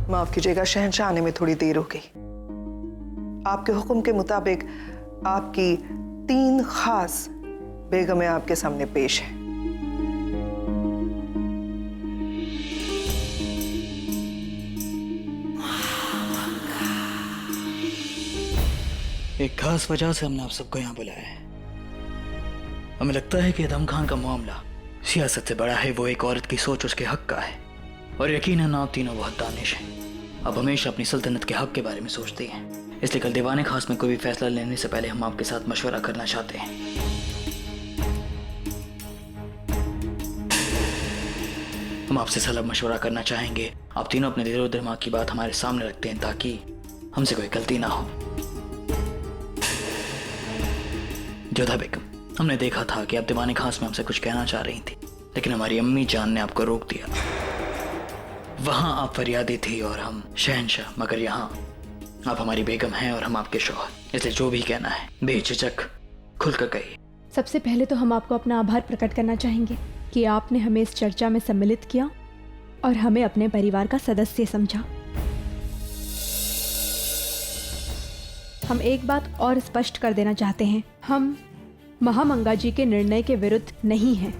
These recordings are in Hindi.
माफ कीजिएगा, शहंशाह आने में थोड़ी देर हो गई। आपके हुक्म के मुताबिक आपकी 3 खास बेगमें आपके सामने पेश है। एक खास वजह से हमने आप सबको यहाँ बुलाया है। हमें लगता है कि अदम खान का मामला सियासत से बड़ा है। वो एक औरत की सोच उसके हक का है, और यकीनन आप तीनों बहुत दानिश हैं। आप हमेशा अपनी सल्तनत के हक के बारे में सोचते हैं, इसलिए कल दीवाने खास में कोई भी फैसला लेने से पहले हम आपके साथ मशवरा करना चाहते हैं। हम आपसे सलाह मशवरा करना चाहेंगे। आप तीनों अपने दिलो दिमाग की बात हमारे सामने रखते हैं ताकि हमसे कोई गलती ना हो। जोधा बेगम, हमने देखा था कि आप दीवाने खास में हमसे कुछ कहना चाह रही थी, लेकिन हमारी अम्मी जान ने आपको रोक दिया। वहां आप फरियादी थी और हम शहंशाह, मगर यहाँ आप हमारी बेगम हैं और हम आपके शौहर, इसलिए जो भी कहना है बेझिझक खुलकर कहिए। सबसे पहले तो हम आपको अपना आभार प्रकट करना चाहेंगे कि आपने हमें इस चर्चा में सम्मिलित किया और हमें अपने परिवार का सदस्य समझा। हम एक बात और स्पष्ट कर देना चाहते हैं, हम महामंगा जी के निर्णय के विरुद्ध नहीं हैं।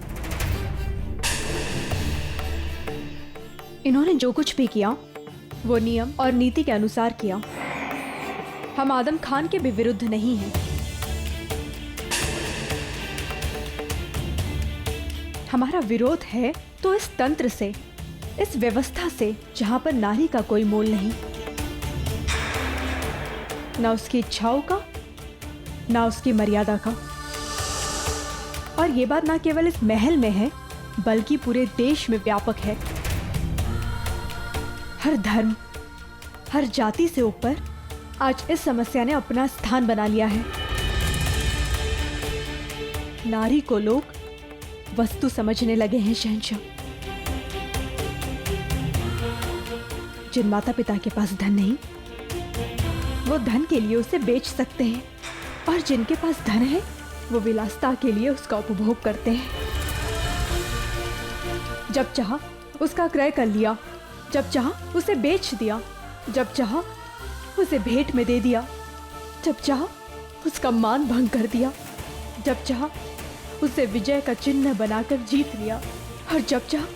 इन्होंने जो कुछ भी किया वो नियम और नीति के अनुसार किया। हम आदम खान के भी विरुद्ध नहीं हैं। हमारा विरोध है तो इस तंत्र से, इस व्यवस्था से जहां पर नारी का कोई मोल नहीं, ना उसकी इच्छाओं का, ना उसकी मर्यादा का। और ये बात ना केवल इस महल में है बल्कि पूरे देश में व्यापक है। हर धर्म, हर जाति से ऊपर आज इस समस्या ने अपना स्थान बना लिया है। नारी को लोग वस्तु समझने लगे हैं शहंशाह। जिन माता पिता के पास धन नहीं, वो धन के लिए उसे बेच सकते हैं, और जिनके पास धन है वो विलासिता के लिए उसका उपभोग करते हैं। जब चाहा उसका क्रय कर लिया, जब चाहा उसे बेच दिया, जब चाहा उसे भेंट में दे दिया, जब चाहा उसका मान भंग कर दिया, जब चाहा उसे विजय का चिन्ह बनाकर जीत लिया, और जब चाहा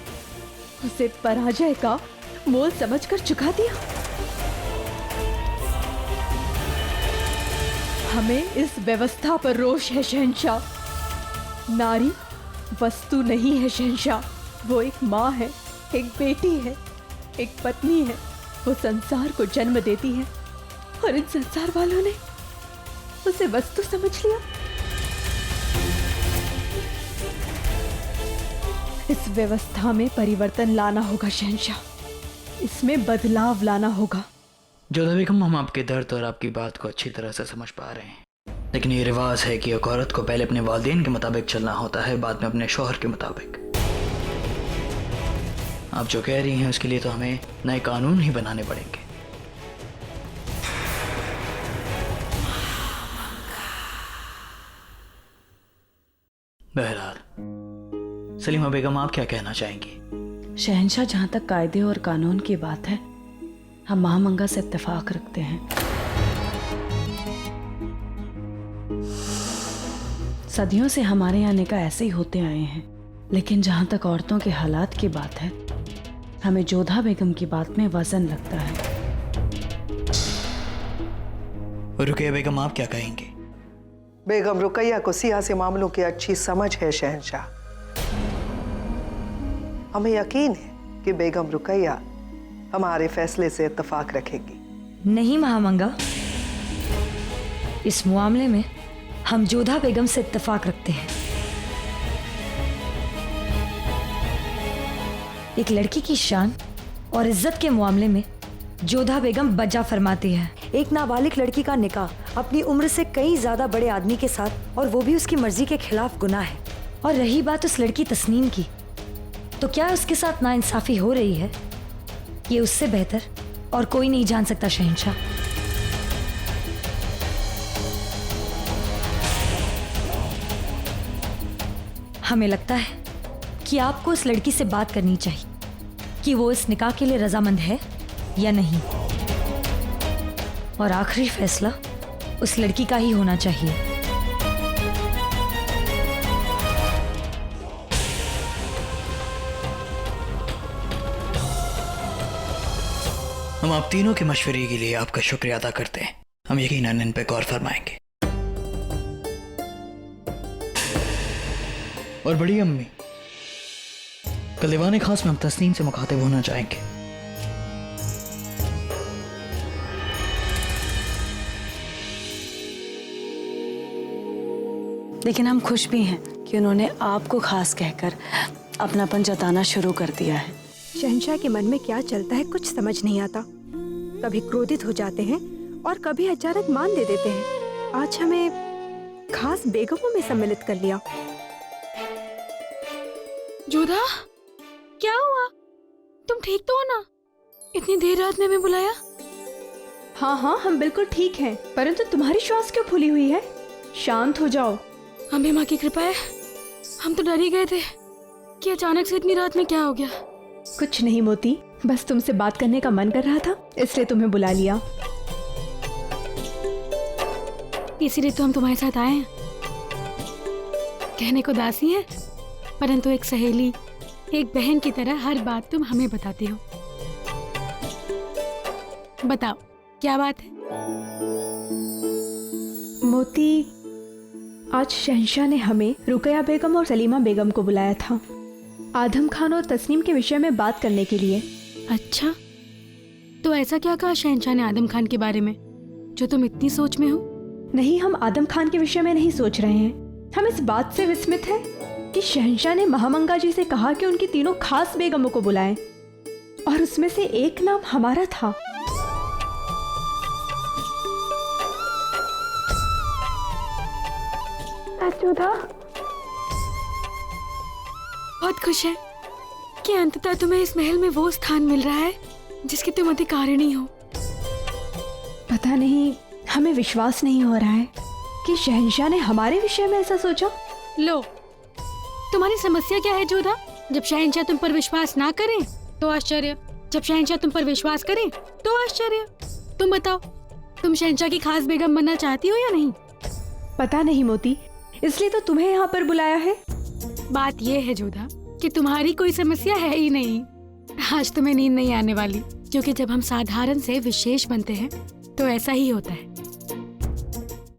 उसे पराजय का मोल समझकर चुका दिया। हमें इस व्यवस्था पर रोष है शहंशाह। नारी वस्तु नहीं है शहंशाह, वो एक माँ है, एक बेटी है, एक पत्नी है। वो संसार को जन्म देती है और इन संसार वालों ने उसे वस्तु समझ लिया। इस व्यवस्था में परिवर्तन लाना होगा शहंशाह, इसमें बदलाव लाना होगा। जोधा बेगम, हम आपके दर्द और आपकी बात को अच्छी तरह से समझ पा रहे हैं, लेकिन ये रिवाज है कि एक औरत को पहले अपने वालिदैन के मुताबिक चलना होता है, बाद में अपने शौहर के मुताबिक। आप जो कह रही हैं उसके लिए तो हमें नए कानून ही बनाने पड़ेंगे। बहरहाल सलीमा बेगम, आप क्या कहना चाहेंगी? शहंशाह, जहां तक कायदे और कानून की बात है, हम महामंगा से इत्तेफाक रखते हैं। सदियों से हमारे यहाँ निकाह ऐसे ही होते आए हैं, लेकिन जहां तक औरतों के हालात की बात है, हमें जोधा बेगम की बात में वजन लगता है। रुकैया बेगम, आप क्या कहेंगे? बेगम रुकैया को सियासी मामलों की अच्छी समझ है शहंशाह। हमें यकीन है कि बेगम रुकैया हमारे फैसले से इत्तेफाक रखेगी। नहीं महामंगा, इस मामले में हम जोधा बेगम से इत्तेफाक रखते हैं। एक लड़की की शान और इज्जत के मामले में जोधा बेगम बजा फरमाती है। एक नाबालिग लड़की का निकाह अपनी उम्र से कई ज्यादा बड़े आदमी के साथ, और वो भी उसकी मर्जी के खिलाफ, गुनाह है। और रही बात उस लड़की तस्नीम की, तो क्या उसके साथ नाइंसाफी हो रही है? ये उससे बेहतर और कोई नहीं जान सकता शहंशाह। हमें लगता है कि आपको उस लड़की से बात करनी चाहिए कि वो इस निकाह के लिए रजामंद है या नहीं। और आखिरी फैसला उस लड़की का ही होना चाहिए। हम आप तीनों के मशवरे के लिए आपका शुक्रिया अदा करते हैं। हम यकीनन इन पे गौर फरमाएंगे। और बड़ी अम्मी, कल दीवाने खास में हम तस्नीम से मुखातिब होना चाहेंगे। लेकिन हम खुश भी हैं कि उन्होंने आपको खास कहकर अपनापन जताना शुरू कर दिया है। शहंशाह के मन में क्या चलता है कुछ समझ नहीं आता। कभी क्रोधित हो जाते हैं और कभी अचानक मान दे देते हैं। आज हमें खास बेगमों में सम्मिलित कर लिया। जोधा, क्या हुआ? तुम ठीक तो हो ना? इतनी देर रात में भी बुलाया? हाँ हाँ, हम बिल्कुल ठीक हैं, परंतु तुम्हारी श्वास क्यों फूली हुई है? शांत हो जाओ। अम्बे माँ की कृपा है। हम तो डर ही गए थे कि अचानक से इतनी रात में क्या हो गया। कुछ नहीं मोती, बस तुमसे बात करने का मन कर रहा था, इसलिए तुम्हें बुला लिया। इसीलिए तो हम तुम्हारे साथ आए हैं। कहने को दासी है, परंतु एक सहेली, एक बहन की तरह हर बात तुम हमें बताती हो। बताओ क्या बात है? मोती, आज शहंशाह ने हमें रुकया बेगम और सलीमा बेगम को बुलाया था, आदम खान और तस्नीम के विषय में बात करने के लिए। अच्छा, तो ऐसा क्या कहा शहंशाह ने आदम खान के बारे में जो तुम इतनी सोच में हो? नहीं, हम आदम खान के विषय में नहीं सोच रहे हैं। हम इस बात से विस्मित हैं कि शहंशाह ने महामंगा जी से कहा कि उनकी तीनों खास बेगमों को बुलाएं, और उसमें से एक नाम हमारा था। बहुत खुश है कि अंततः तुम्हें इस महल में वो स्थान मिल रहा है जिसकी तुम अधिकारिणी हो। पता नहीं, हमें विश्वास नहीं हो रहा है कि शहंशाह ने हमारे विषय में ऐसा सोचा। लो, तुम्हारी समस्या क्या है जोधा? जब शहंशाह तुम पर विश्वास ना करें तो आश्चर्य, जब शहंशाह तुम पर विश्वास करें तो आश्चर्य। तुम बताओ, तुम शहंशाह की खास बेगम बनना चाहती हो या नहीं? पता नहीं मोती, इसलिए तो तुम्हें यहाँ पर बुलाया है। बात यह है जोधा कि तुम्हारी कोई समस्या है ही नहीं। आज तुम्हें नींद नहीं आने वाली, क्योंकि जब हम साधारण से विशेष बनते हैं तो ऐसा ही होता है।